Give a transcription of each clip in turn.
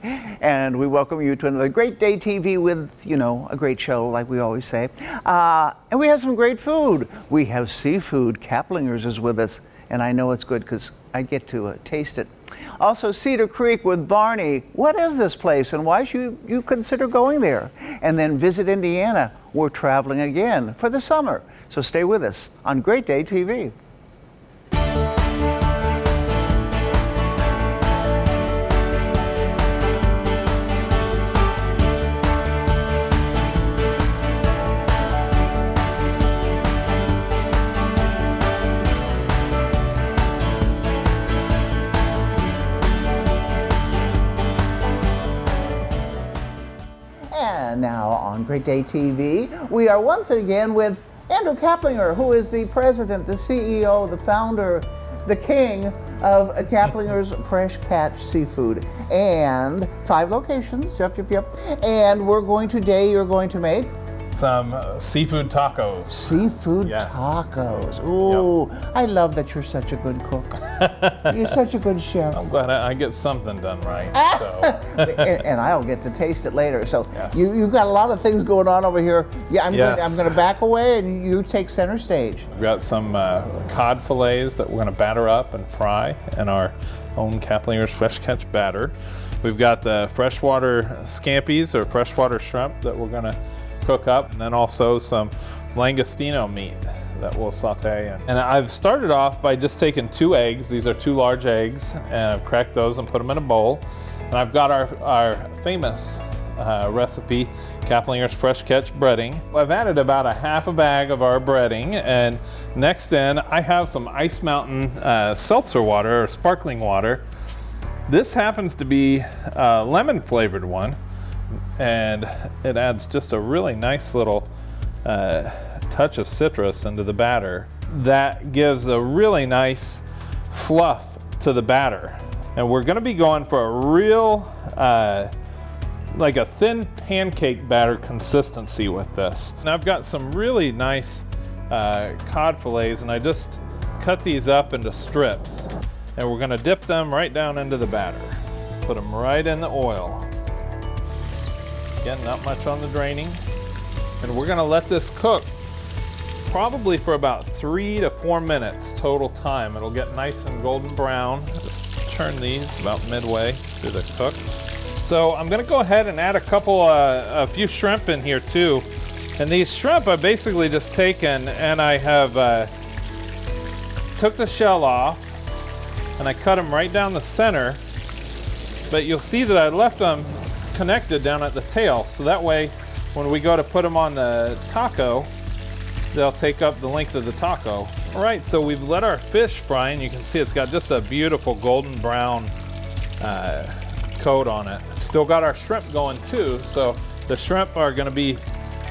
And we welcome you to another Great Day TV with, a great show, like we always say. And we have some great food. We have seafood. Kaplinger's is with us, and I know it's good because I get to taste it. Also, Cedar Creek with Barney. What is this place, and why should you consider going there? And then Visit Indiana. We're traveling again for the summer. So stay with us on Great Day TV. And now on Great Day TV, we are once again with Andrew Kaplinger, who is the president, the CEO, the founder, the king of Kaplinger's Fresh Catch Seafood. And 5 locations, yep. And you're going to make some seafood tacos. Seafood tacos. Ooh, yep. I love that you're such a good cook. You're such a good chef. I'm glad I get something done right. So. and I'll get to taste it later. So you've got a lot of things going on over here. Yeah, I'm going to back away and you take center stage. We've got some cod fillets that we're going to batter up and fry in our own Kaplinger's Fresh Catch batter. We've got the freshwater scampies or freshwater shrimp that we're going to cook up, and then also some langostino meat that we'll saute in. And I've started off by just taking 2 eggs. These are 2 large eggs, and I've cracked those and put them in a bowl. And I've got our famous recipe, Kaplinger's Fresh Catch breading. I've added about a half a bag of our breading, and next in I have some Ice Mountain seltzer water or sparkling water. This happens to be a lemon flavored one, and it adds just a really nice little touch of citrus into the batter that gives a really nice fluff to the batter. And we're going to be going for a real like a thin pancake batter consistency with this. And I've got some really nice cod fillets, and I just cut these up into strips, and we're going to dip them right down into the batter. Put them right in the oil. Again, not much on the draining. And we're going to let this cook probably for about 3 to 4 minutes total time. It'll get nice and golden brown. Just turn these about midway through the cook. So I'm going to go ahead and add a few shrimp in here too. And these shrimp I've basically just taken and I have took the shell off and I cut them right down the center. But you'll see that I left them connected down at the tail, so that way when we go to put them on the taco, they'll take up the length of the taco. All right, so we've let our fish fry, and you can see it's got just a beautiful golden brown coat on it. Still got our shrimp going too, so the shrimp are going to be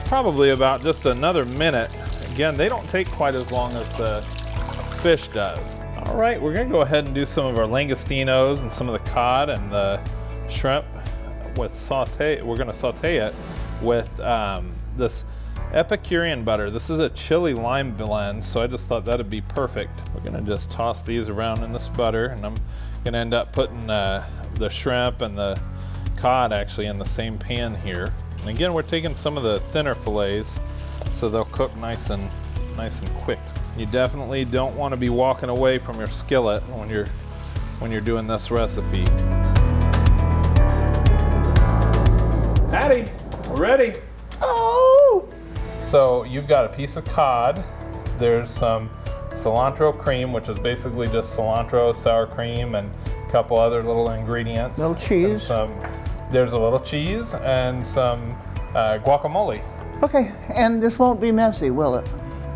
probably about just another minute. Again, they don't take quite as long as the fish does. All right, we're going to go ahead and do some of our langostinos and some of the cod and the shrimp with saute. We're going to saute it with this Epicurean butter. This is a chili lime blend, so I just thought that'd be perfect. We're going to just toss these around in this butter, and I'm going to end up putting the shrimp and the cod actually in the same pan here. And again, we're taking some of the thinner fillets so they'll cook nice and quick. You definitely don't want to be walking away from your skillet when you're doing this recipe. Patty, we're ready. Oh! So you've got a piece of cod. There's some cilantro cream, which is basically just cilantro, sour cream, and a couple other little ingredients. Little cheese. There's a little cheese and some guacamole. Okay, and this won't be messy, will it?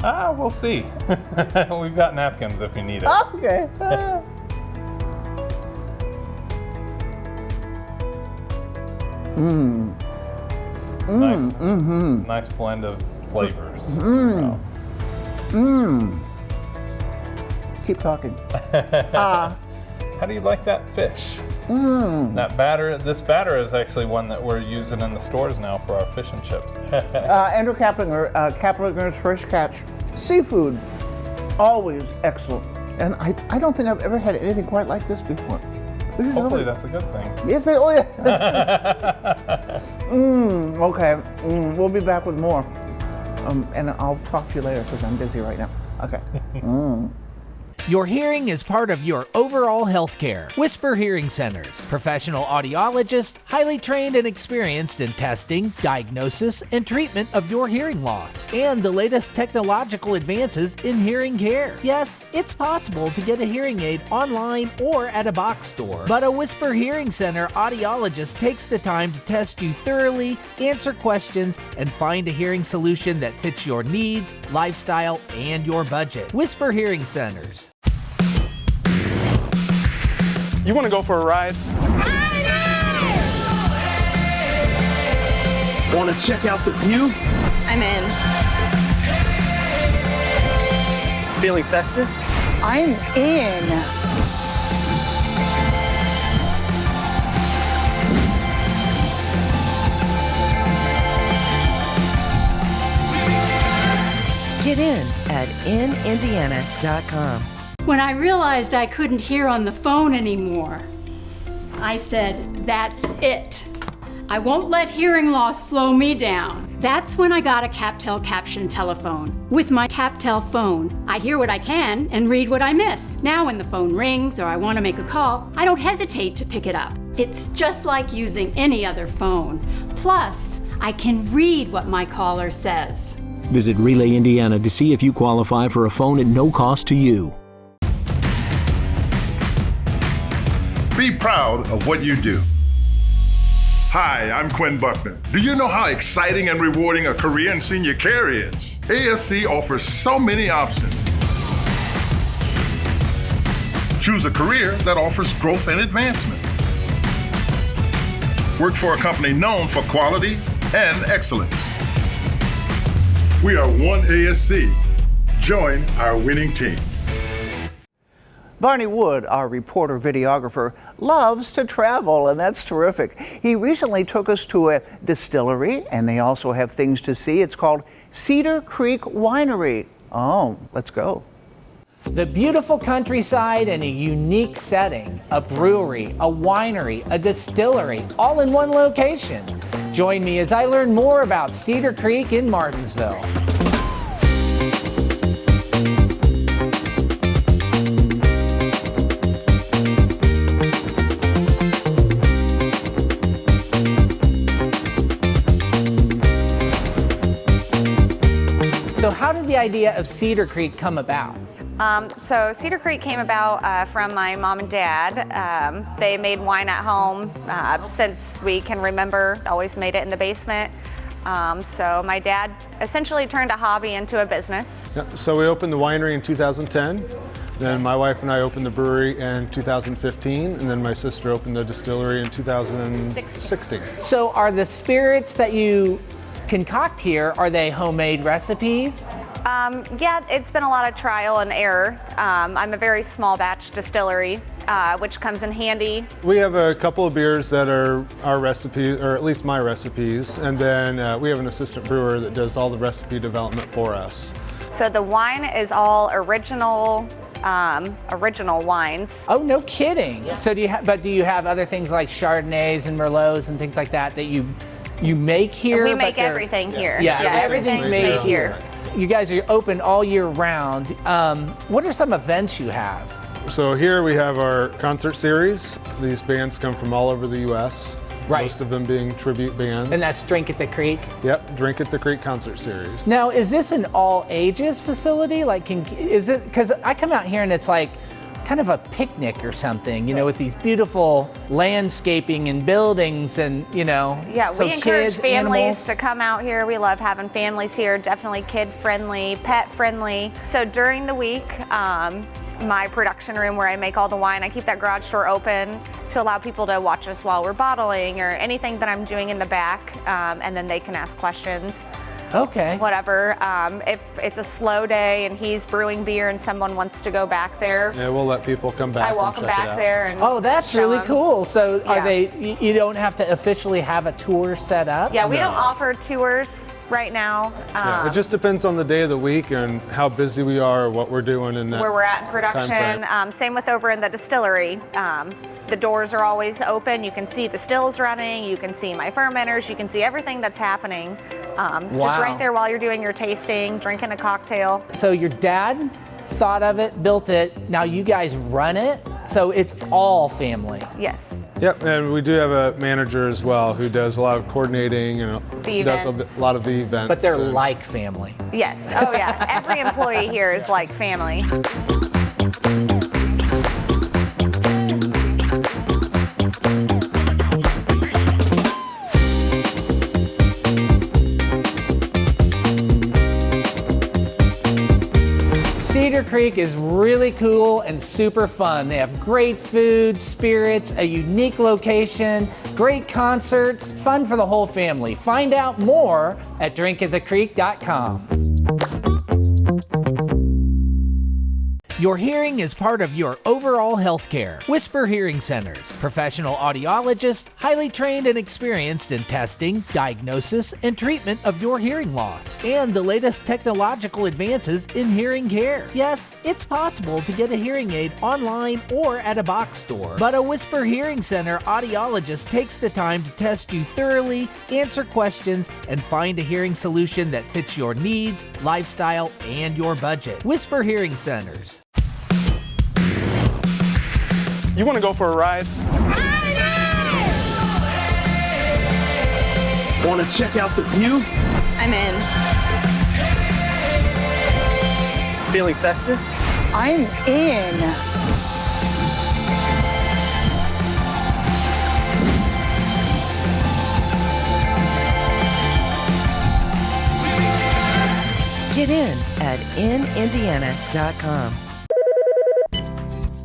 We'll see. We've got napkins if you need it. Okay. Nice blend of flavors. Keep talking. How do you like that fish? That batter. This batter is actually one that we're using in the stores now for our fish and chips. Andrew Kaplinger, Kaplinger's Fresh Catch Seafood, always excellent. And I don't think I've ever had anything quite like this before. Hopefully that's a good thing. Yes, oh yeah. Okay, we'll be back with more. And I'll talk to you later because I'm busy right now. Okay. Your hearing is part of your overall health care. Whisper Hearing Centers. Professional audiologists, highly trained and experienced in testing, diagnosis, and treatment of your hearing loss. And the latest technological advances in hearing care. Yes, it's possible to get a hearing aid online or at a box store. But a Whisper Hearing Center audiologist takes the time to test you thoroughly, answer questions, and find a hearing solution that fits your needs, lifestyle, and your budget. Whisper Hearing Centers. You want to go for a ride? Want to check out the view? I'm in. Feeling festive? I'm in. Get in at inindiana.com. When I realized I couldn't hear on the phone anymore, I said, that's it. I won't let hearing loss slow me down. That's when I got a CapTel caption telephone. With my CapTel phone, I hear what I can and read what I miss. Now when the phone rings or I want to make a call, I don't hesitate to pick it up. It's just like using any other phone. Plus, I can read what my caller says. Visit Relay Indiana to see if you qualify for a phone at no cost to you. Be proud of what you do. Hi, I'm Quinn Buckner. Do you know how exciting and rewarding a career in senior care is? ASC offers so many options. Choose a career that offers growth and advancement. Work for a company known for quality and excellence. We are one ASC. Join our winning team. Barney Wood, our reporter videographer, loves to travel, and that's terrific. He recently took us to a distillery, and they also have things to see. It's called Cedar Creek Winery. Oh, let's go. The beautiful countryside and a unique setting, a brewery, a winery, a distillery, all in one location. Join me as I learn more about Cedar Creek in Martinsville. So how did the idea of Cedar Creek come about? So Cedar Creek came about from my mom and dad. They made wine at home since we can remember, always made it in the basement. So my dad essentially turned a hobby into a business. Yeah, so we opened the winery in 2010. Then my wife and I opened the brewery in 2015, and then my sister opened the distillery in 2016. So are the spirits that you concoct here, are they homemade recipes? Yeah, it's been a lot of trial and error. I'm a very small batch distillery, which comes in handy. We have a couple of beers that are our recipes, or at least my recipes, and then we have an assistant brewer that does all the recipe development for us. So the wine is all original wines. Oh, no kidding. Yeah. So do you have other things like Chardonnays and Merlots and things like that that you make here? We make everything here. Yeah, everything's made here. You guys are open all year round. What are some events you have? So here we have our concert series. These bands come from all over the U.S. Right. Most of them being tribute bands. And that's Drink at the Creek? Yep, Drink at the Creek concert series. Now, is this an all ages facility? Like, is it, because I come out here and it's like kind of a picnic or something, you know, with these beautiful landscaping and buildings and, you know. Yeah, so we encourage kids, families animals. to come out here. We love having families here, definitely kid friendly, pet friendly. So during the week, my production room where I make all the wine, I keep that garage door open to allow people to watch us while we're bottling or anything that I'm doing in the back, and then they can ask questions. Okay. Whatever. If it's a slow day and he's brewing beer and someone wants to go back there, Yeah, we'll let people come back. I walk and them check it back out. there. And Oh, that's show really them. cool. So are Yeah. they, you don't have to officially have a tour set up? Yeah, we don't offer tours. right now. Yeah, it just depends on the day of the week and how busy we are, or what we're doing in that Where we're at in production. time Same with over in the distillery. The doors are always open. You can see the stills running. You can see my fermenters. You can see everything that's happening. Just right there while you're doing your tasting, drinking a cocktail. So your dad thought of it, built it, now you guys run it, so it's all family. Yes. Yep, and we do have a manager as well who does a lot of coordinating and The does events. a lot of the events. But they're and- like family. Yes. Oh yeah. Every employee here is like family. Cedar Creek is really cool and super fun. They have great food, spirits, a unique location, great concerts, fun for the whole family. Find out more at drinkatthecreek.com. Your hearing is part of your overall health care. Whisper Hearing Centers. Professional audiologists, highly trained and experienced in testing, diagnosis, and treatment of your hearing loss. And the latest technological advances in hearing care. Yes, it's possible to get a hearing aid online or at a box store. But a Whisper Hearing Center audiologist takes the time to test you thoroughly, answer questions, and find a hearing solution that fits your needs, lifestyle, and your budget. Whisper Hearing Centers. You want to go for a ride? Want to check out the view? I'm in. Feeling festive? I'm in. Get in at inindiana.com.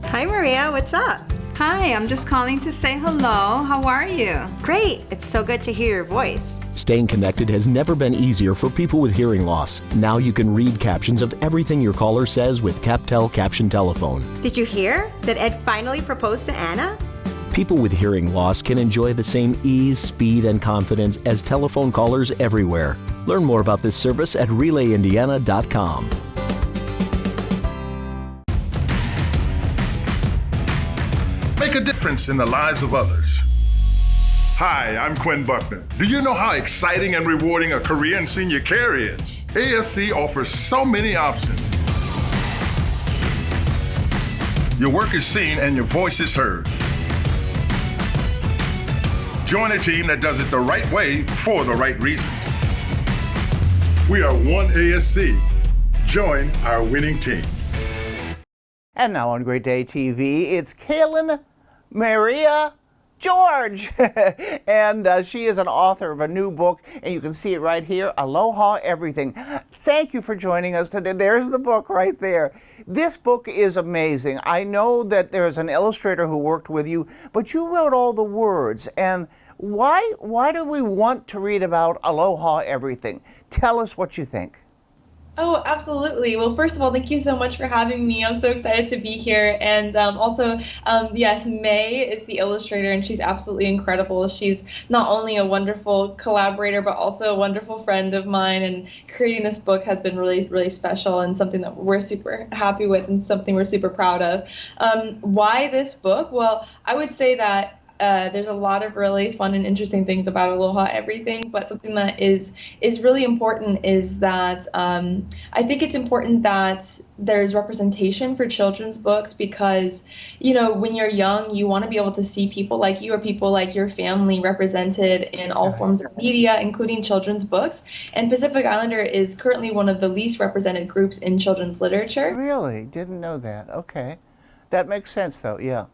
Hi, Maria. What's up? Hi, I'm just calling to say hello. How are you? Great. It's so good to hear your voice. Staying connected has never been easier for people with hearing loss. Now you can read captions of everything your caller says with CapTel Caption Telephone. Did you hear that Ed finally proposed to Anna? People with hearing loss can enjoy the same ease, speed, and confidence as telephone callers everywhere. Learn more about this service at RelayIndiana.com. Make a difference in the lives of others. Hi, I'm Quinn Buckman. Do you know how exciting and rewarding a career in senior care is? ASC offers so many options. Your work is seen and your voice is heard. Join a team that does it the right way for the right reasons. We are one ASC. Join our winning team. And now on Great Day TV, it's Kaylin Maria George. And she is an author of a new book, and you can see it right here, Aloha Everything. Thank you for joining us today. There's the book right there. This book is amazing. I know that there's an illustrator who worked with you, but you wrote all the words. And why do we want to read about Aloha Everything? Tell us what you think. Oh, absolutely. Well, first of all, thank you so much for having me. I'm so excited to be here. And yes, May is the illustrator, and she's absolutely incredible. She's not only a wonderful collaborator, but also a wonderful friend of mine. And creating this book has been really, really special and something that we're super happy with and something we're super proud of. Why this book? Well, I would say that there's a lot of really fun and interesting things about Aloha Everything, but something that is really important is that I think it's important that there's representation for children's books because, you know, when you're young, you want to be able to see people like you or people like your family represented in all forms of media, including children's books. And Pacific Islander is currently one of the least represented groups in children's literature. Really? Didn't know that. Okay. That makes sense, though. Yeah.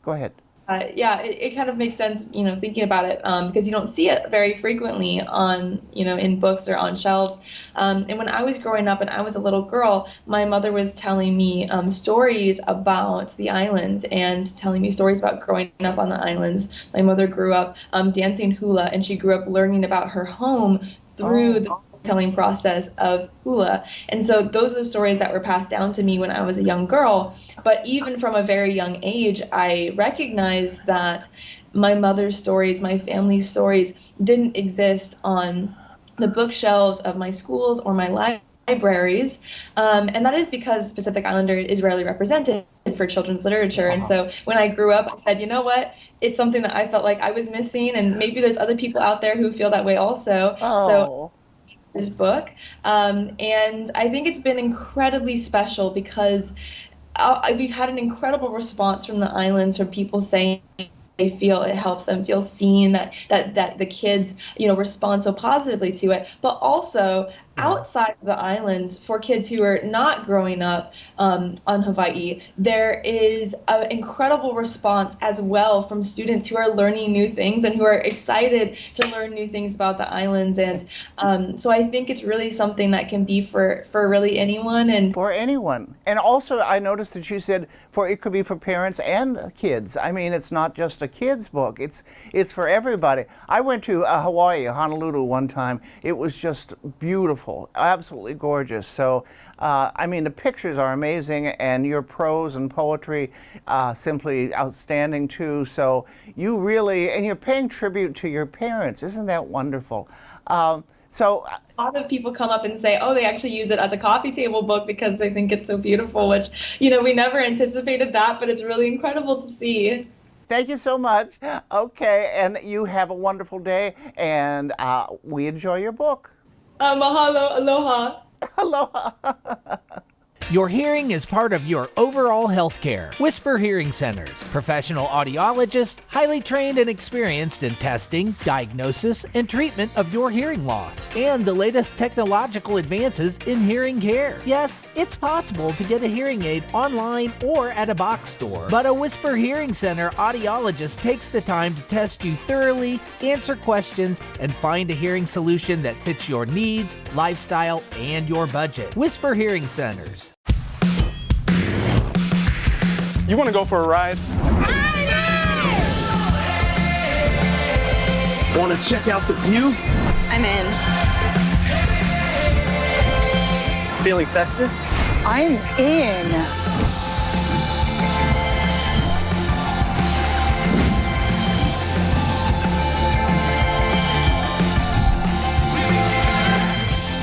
Go ahead. It kind of makes sense, you know, thinking about it, because you don't see it very frequently on, you know, in books or on shelves. And when I was growing up and I was a little girl, my mother was telling me stories about the island and telling me stories about growing up on the islands. My mother grew up dancing hula, and she grew up learning about her home through the telling process of hula. And so those are the stories that were passed down to me when I was a young girl. But even from a very young age, I recognized that my mother's stories, my family's stories didn't exist on the bookshelves of my schools or my libraries, and that is because Pacific Islander is rarely represented for children's literature. And so when I grew up, I said, you know what, it's something that I felt like I was missing, and maybe there's other people out there who feel that way also. So this book, and I think it's been incredibly special because we've had an incredible response from the islands, from people saying they feel it helps them feel seen, that the kids, respond so positively to it, but also outside of the islands, for kids who are not growing up on Hawaii, there is an incredible response as well from students who are learning new things and who are excited to learn new things about the islands. And so I think it's really something that can be for really anyone. And for anyone. And also, I noticed that you said it could be for parents and kids. I mean, it's not just a kid's book. It's for everybody. I went to Hawaii, Honolulu one time. It was just beautiful. Absolutely gorgeous. So, I mean, the pictures are amazing, and your prose and poetry simply outstanding too. So you really, and you're paying tribute to your parents. Isn't that wonderful? So a lot of people come up and say, oh, they actually use it as a coffee table book because they think it's so beautiful, which, we never anticipated that, but it's really incredible to see. Thank you so much. Okay, and you have a wonderful day, and we enjoy your book. Mahalo, aloha. Aloha. Your hearing is part of your overall health care. Whisper Hearing Centers. Professional audiologists, highly trained and experienced in testing, diagnosis, and treatment of your hearing loss. And the latest technological advances in hearing care. Yes, it's possible to get a hearing aid online or at a box store. But a Whisper Hearing Center audiologist takes the time to test you thoroughly, answer questions, and find a hearing solution that fits your needs, lifestyle, and your budget. Whisper Hearing Centers. You want to go for a ride? Want to check out the view? I'm in. Feeling festive? I'm in.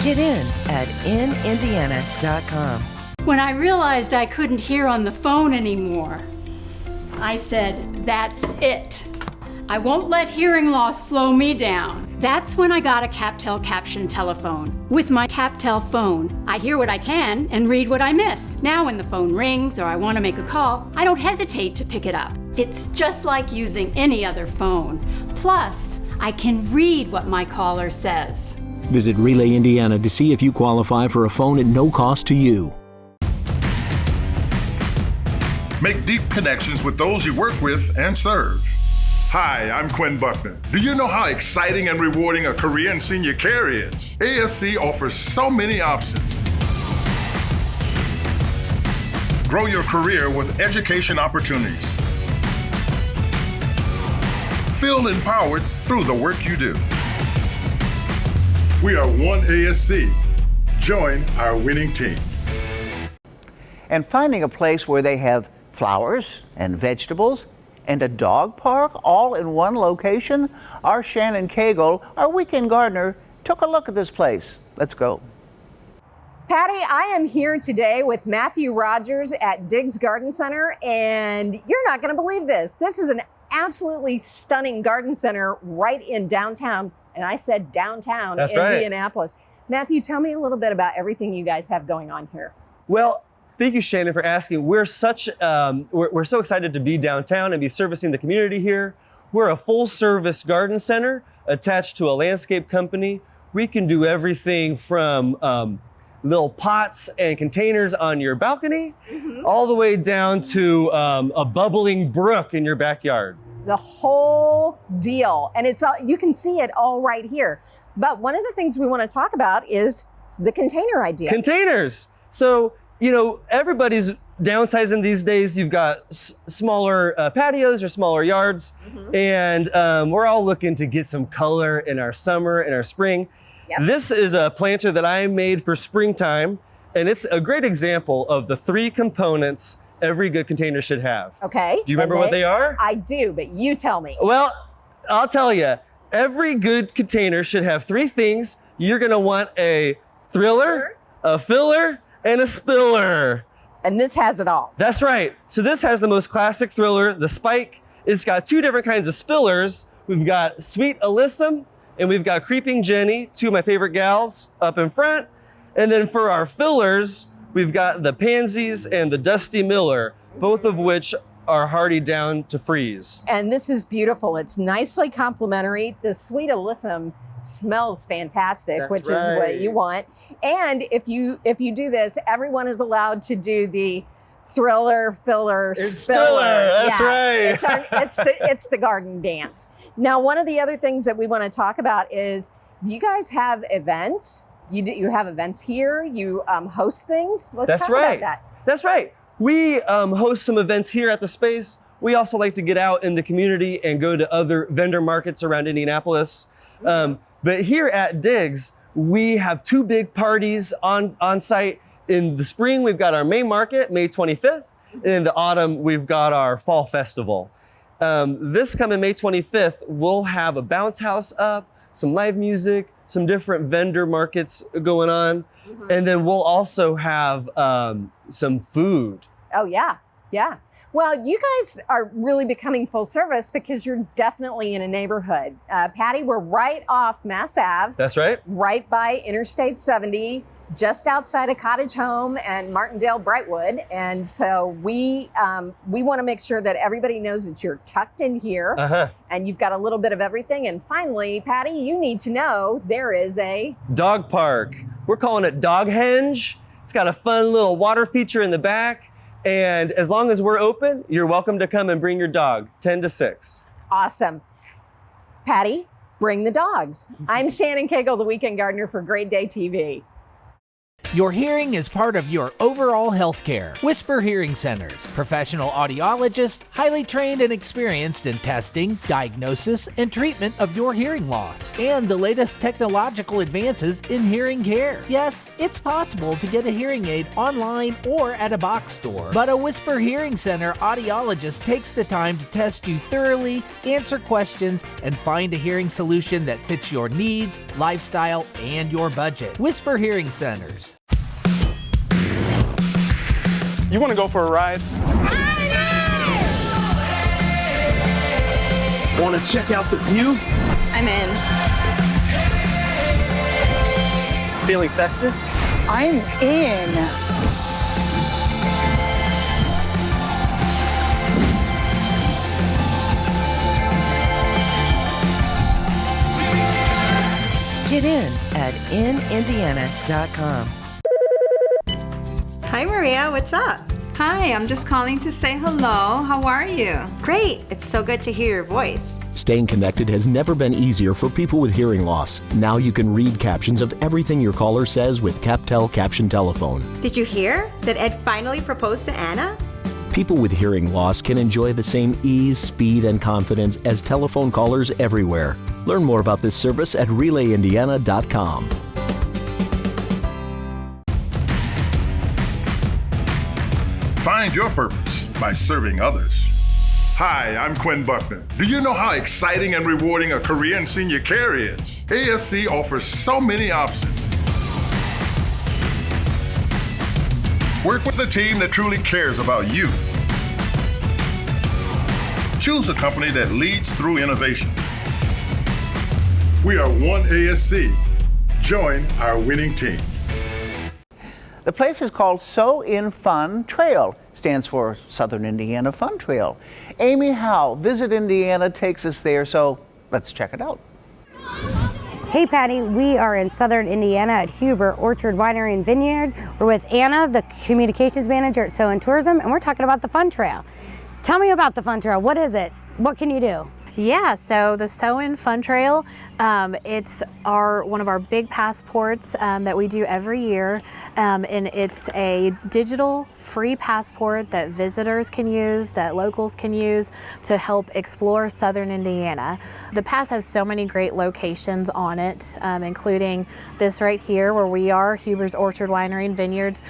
Get in at inindiana.com. When I realized I couldn't hear on the phone anymore, I said, that's it. I won't let hearing loss slow me down. That's when I got a CapTel caption telephone. With my CapTel phone, I hear what I can and read what I miss. Now when the phone rings or I want to make a call, I don't hesitate to pick it up. It's just like using any other phone. Plus, I can read what my caller says. Visit Relay Indiana to see if you qualify for a phone at no cost to you. Make deep connections with those you work with and serve. Hi, I'm Quinn Buckman. Do you know how exciting and rewarding a career in senior care is? ASC offers so many options. Grow your career with education opportunities. Feel empowered through the work you do. We are one ASC. Join our winning team. And finding a place where they have flowers and vegetables and a dog park all in one location? Our Shannon Cagle, our weekend gardener, took a look at this place. Let's go. Patty, I am here today with Matthew Rogers at Diggs Garden Center, and you're not going to believe this. This is an absolutely stunning garden center right in downtown, and I said downtown That's in right. Indianapolis. Matthew, tell me a little bit about everything you guys have going on here. Well, thank you, Shannon, for asking. We're so excited to be downtown and be servicing the community here. We're a full-service garden center attached to a landscape company. We can do everything from little pots and containers on your balcony, all the way down to a bubbling brook in your backyard. The whole deal, and it's all, you can see it all right here. But one of the things we want to talk about is the container idea. Containers. So, everybody's downsizing these days. You've got smaller patios or smaller yards, and we're all looking to get some color in our summer and our spring. Yep. This is a planter that I made for springtime, and it's a great example of the 3 components every good container should have. Okay. Do you remember what they are? I do, but you tell me. Well, I'll tell you. Every good container should have 3 things. You're gonna want a thriller, a filler, and a spiller. And this has it all. That's right. So this has the most classic thriller, the Spike. It's got 2 different kinds of spillers. We've got Sweet Alyssum and we've got Creeping Jenny, 2 of my favorite gals up in front. And then for our fillers, we've got the Pansies and the Dusty Miller, both of which are hardy down to freeze. And this is beautiful. It's nicely complimentary. The Sweet Alyssum smells fantastic, That's which is what right. you want. And if you do this, everyone is allowed to do the thriller, filler, spiller. That's right. It's the garden dance. Now, one of the other things that we want to talk about is you guys have events. You have events here. You host things. Let's That's talk right. about that. That's right. We host some events here at the space. We also like to get out in the community and go to other vendor markets around Indianapolis. But here at Diggs, we have 2 big parties on site. In the spring, we've got our May market, May 25th. And in the autumn, we've got our fall festival. This coming May 25th, we'll have a bounce house up, some live music, some different vendor markets going on. And then we'll also have some food. Oh, yeah. Yeah. Well, you guys are really becoming full service because you're definitely in a neighborhood. Patty, we're right off Mass Ave. That's right. Right by Interstate 70, just outside of Cottage Home and Martindale Brightwood. And so we want to make sure that everybody knows that you're tucked in here and you've got a little bit of everything. And finally, Patty, you need to know there is a dog park. We're calling it Doghenge. It's got a fun little water feature in the back. And as long as we're open, you're welcome to come and bring your dog, 10 to 6. Awesome. Patty, bring the dogs. I'm Shannon Cagle, the Weekend Gardener for Great Day TV. Your hearing is part of your overall health care. Whisper Hearing Centers. Professional audiologists, highly trained and experienced in testing, diagnosis, and treatment of your hearing loss. And the latest technological advances in hearing care. Yes, it's possible to get a hearing aid online or at a box store. But a Whisper Hearing Center audiologist takes the time to test you thoroughly, answer questions, and find a hearing solution that fits your needs, lifestyle, and your budget. Whisper Hearing Centers. You want to go for a ride? Want to check out the view? I'm in. Feeling festive? I'm in. Get in at inindiana.com. Hi, Maria. What's up? Hi, I'm just calling to say hello. How are you? Great. It's so good to hear your voice. Staying connected has never been easier for people with hearing loss. Now you can read captions of everything your caller says with CapTel Caption Telephone. Did you hear that Ed finally proposed to Anna? People with hearing loss can enjoy the same ease, speed, and confidence as telephone callers everywhere. Learn more about this service at RelayIndiana.com. Find your purpose by serving others. Hi, I'm Quinn Buckman. Do you know how exciting and rewarding a career in senior care is? ASC offers so many options. Work with a team that truly cares about you. Choose a company that leads through innovation. We are one ASC. Join our winning team. The place is called So In Fun Trail. Stands for Southern Indiana Fun Trail. Amy Howe, Visit Indiana, takes us there, so let's check it out. Hey Patty, we are in Southern Indiana at Huber Orchard Winery and Vineyard. We're with Anna, the communications manager at So In Tourism, and we're talking about the Fun Trail. Tell me about the Fun Trail. What is it? What can you do? Yeah, so the So In Fun Trail, it's one of our big passports that we do every year, and it's a digital free passport that visitors can use, that locals can use to help explore Southern Indiana. The pass has so many great locations on it, including this right here where we are, Huber's Orchard Winery and Vineyards.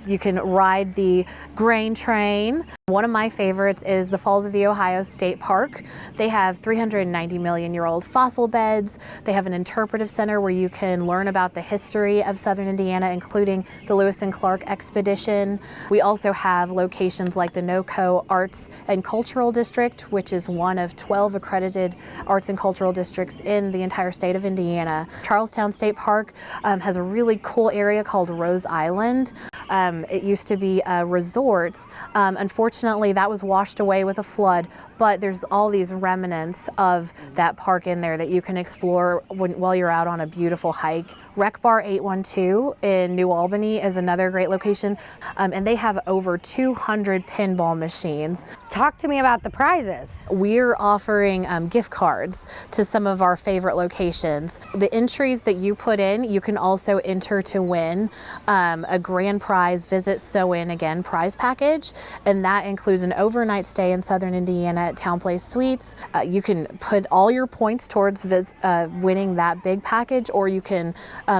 You can ride the grain train. One of my favorites is the Falls of the Ohio State Park. They have 390 million-year-old fossil beds. They have an interpretive center where you can learn about the history of southern Indiana, including the Lewis and Clark expedition. We also have locations like the NoCo Arts and Cultural District, which is one of 12 accredited arts and cultural districts in the entire state of Indiana. Charlestown State Park has a really cool area called Rose Island. It used to be a resort. Unfortunately, that was washed away with a flood, but there's all these remnants of that park in there that you can explore while you're out on a beautiful hike. Rec Bar 812 in New Albany is another great location, and they have over 200 pinball machines. Talk to me about the prizes. We're offering gift cards to some of our favorite locations. The entries that you put in, you can also enter to win a grand prize Visit Sew In Again prize package, and that includes an overnight stay in southern Indiana at Town Place Suites. You can put all your points towards winning that big package, or you can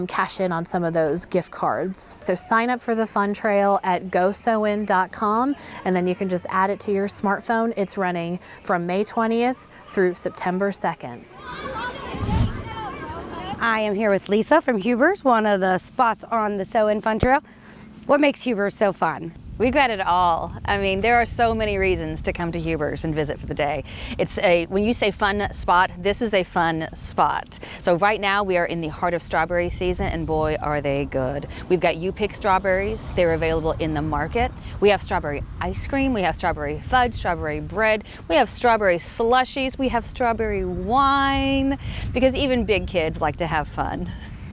cash in on some of those gift cards. So sign up for the Fun Trail at GoSewIn.com, and then you can just add it to your smartphone. It's running from May 20th through September 2nd. I am here with Lisa from Huber's, one of the spots on the Sew In Fun Trail. What makes Huber's so fun? We've got it all. I mean, there are so many reasons to come to Huber's and visit for the day. When you say fun spot, this is a fun spot. So right now we are in the heart of strawberry season, and boy, are they good. We've got You Pick strawberries. They're available in the market. We have strawberry ice cream. We have strawberry fudge, strawberry bread. We have strawberry slushies. We have strawberry wine, because even big kids like to have fun.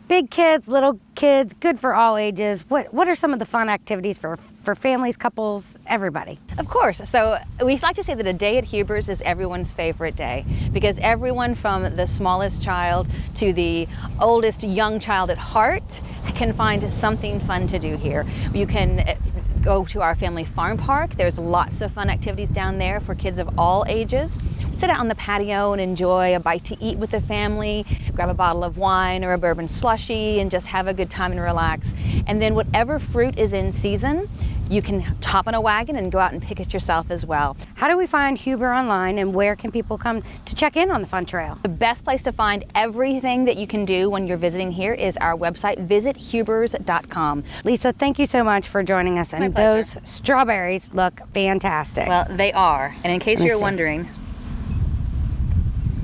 Big kids, little kids, good for all ages. What are some of the fun activities for families, couples, everybody? Of course. So we like to say that a day at Huber's is everyone's favorite day, because everyone from the smallest child to the oldest young child at heart can find something fun to do here. You can go to our family farm park. There's lots of fun activities down there for kids of all ages. Sit out on the patio and enjoy a bite to eat with the family, grab a bottle of wine or a bourbon slushie and just have a good time and relax. And then whatever fruit is in season, you can hop on a wagon and go out and pick it yourself as well. How do we find Huber online, and where can people come to check in on the Fun Trail? The best place to find everything that you can do when you're visiting here is our website, visithubers.com. Lisa, thank you so much for joining us. And those strawberries look fantastic. Well, they are. And in case you're wondering,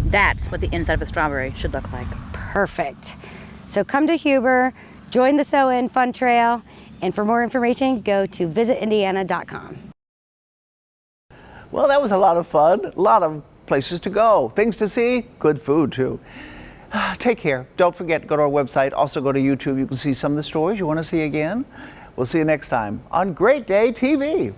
that's what the inside of a strawberry should look like. Perfect. So come to Huber, join the Sew In Fun Trail, and for more information, go to visitindiana.com. Well, that was a lot of fun. A lot of places to go, things to see, good food too. Take care. Don't forget, go to our website. Also go to YouTube. You can see some of the stories you want to see again. We'll see you next time on Great Day TV.